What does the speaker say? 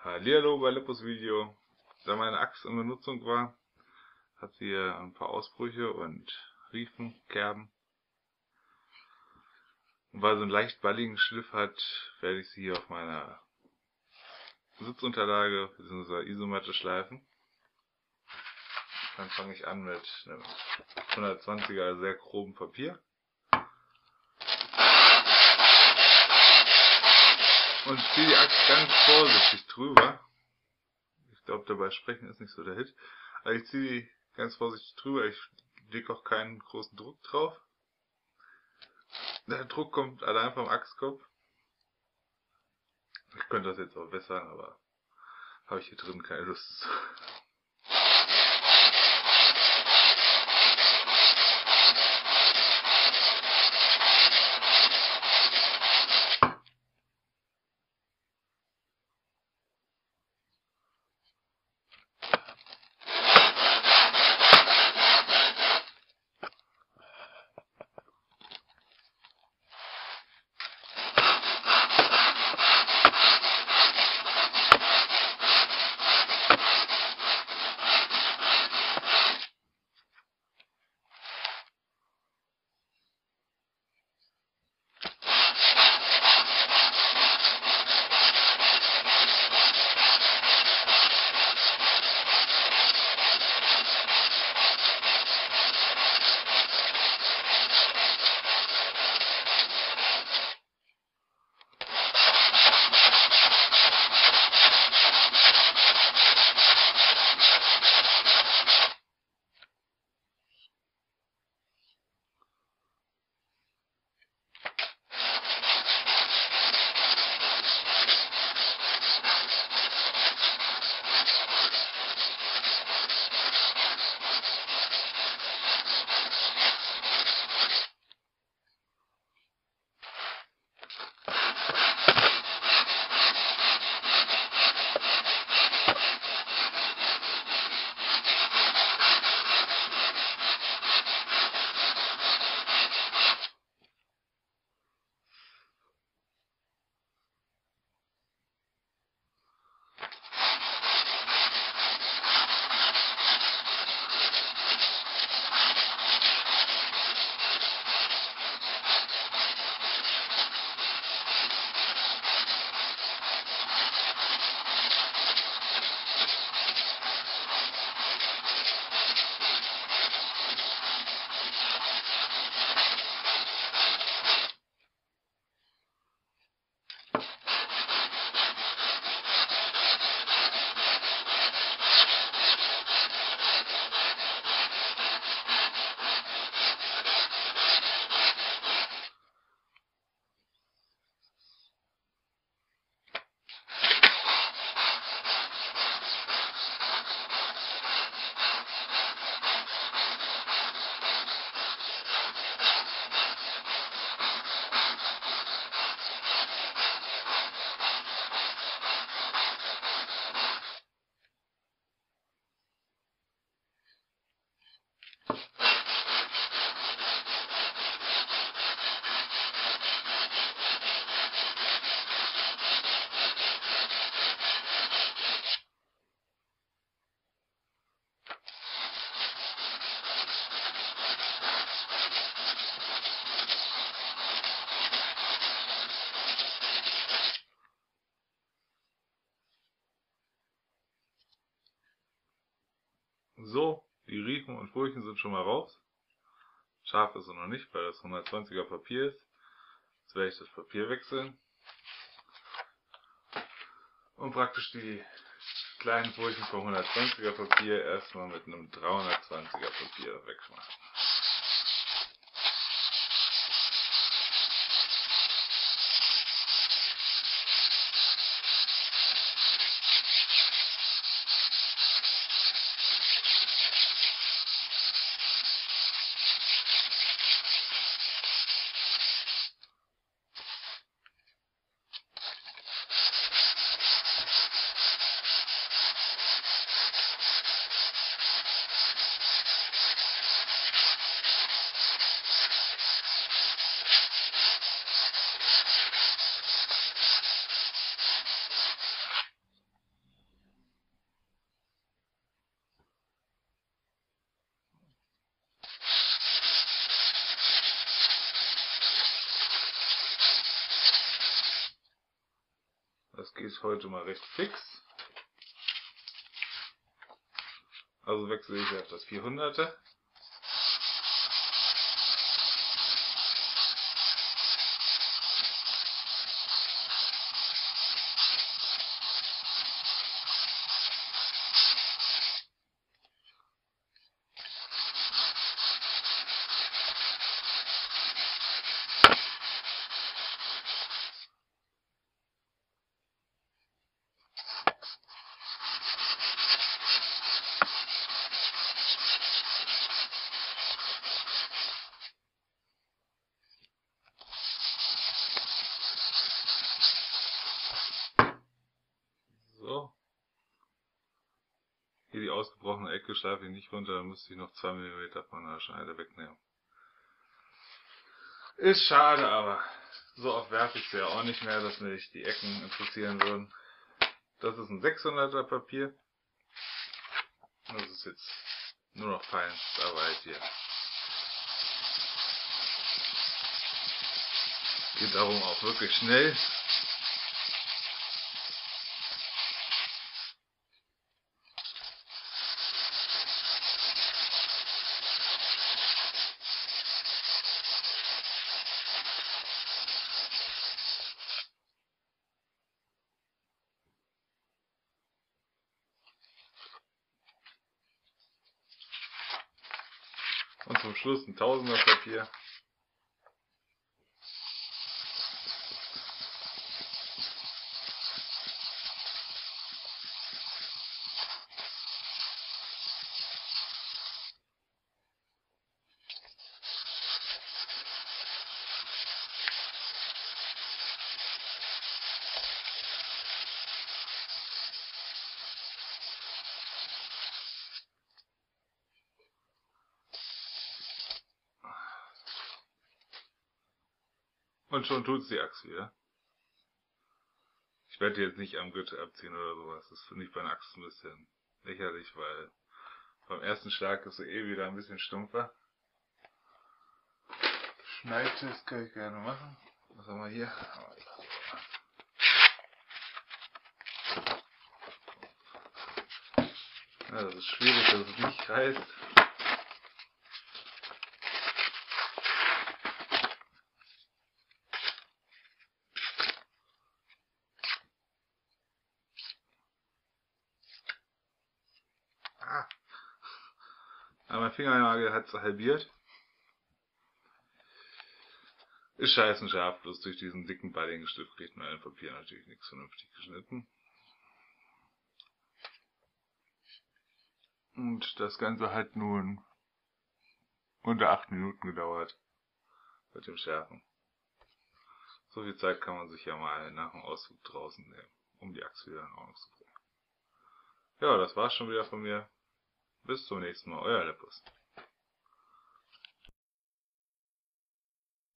Hallihallo bei Lippos Video. Da meine Axt in Benutzung war, hat sie hier ein paar Ausbrüche und Riefen, Kerben. Und weil sie einen leicht balligen Schliff hat, werde ich sie hier auf meiner Sitzunterlage bzw. Isomatte schleifen. Dann fange ich an mit einem 120er sehr groben Papier. Und ziehe die Axt ganz vorsichtig drüber. Ich glaube, dabei sprechen ist nicht so der Hit. Aber ich ziehe die ganz vorsichtig drüber. Ich lege auch keinen großen Druck drauf. Der Druck kommt allein vom Axtkopf. Ich könnte das jetzt auch bessern, aber habe ich hier drin keine Lust zu. So, die Riefen und Furchen sind schon mal raus. Scharf ist es noch nicht, weil das 120er Papier ist. Jetzt werde ich das Papier wechseln und praktisch die kleinen Furchen vom 120er Papier erstmal mit einem 320er Papier wegmachen. Das geht heute mal recht fix. Also wechsle ich auf das 400er. So. Hier die ausgebrochene Ecke schleife ich nicht runter, dann müsste ich noch 2 mm von der Schneide wegnehmen. Ist schade, aber so oft werfe ich sie ja auch nicht mehr, dass mich die Ecken interessieren würden. Das ist ein 600er Papier. Das ist jetzt nur noch Feinstarbeit hier. Geht darum auch wirklich schnell. Und zum Schluss ein 1000er Papier. Und schon tut's die Axt wieder. Ich werde jetzt nicht am Gürtel abziehen oder sowas. Das finde ich bei einer Axt ein bisschen lächerlich, weil beim ersten Schlag ist sie eh wieder ein bisschen stumpfer. Schneidtest kann ich gerne machen. Was haben wir hier? Ja, das ist schwierig, dass es nicht reißt. Aber mein Fingernagel hat es halbiert. Ist scheißen scharf, bloß durch diesen dicken balligen Stift kriegt man im Papier natürlich nichts vernünftig geschnitten. Und das Ganze hat nun unter 8 Minuten gedauert mit dem Schärfen. So viel Zeit kann man sich ja mal nach dem Ausflug draußen nehmen, um die Axt wieder in Ordnung zu bringen. Ja, das war's schon wieder von mir. Bis zum nächsten Mal, euer Leppus.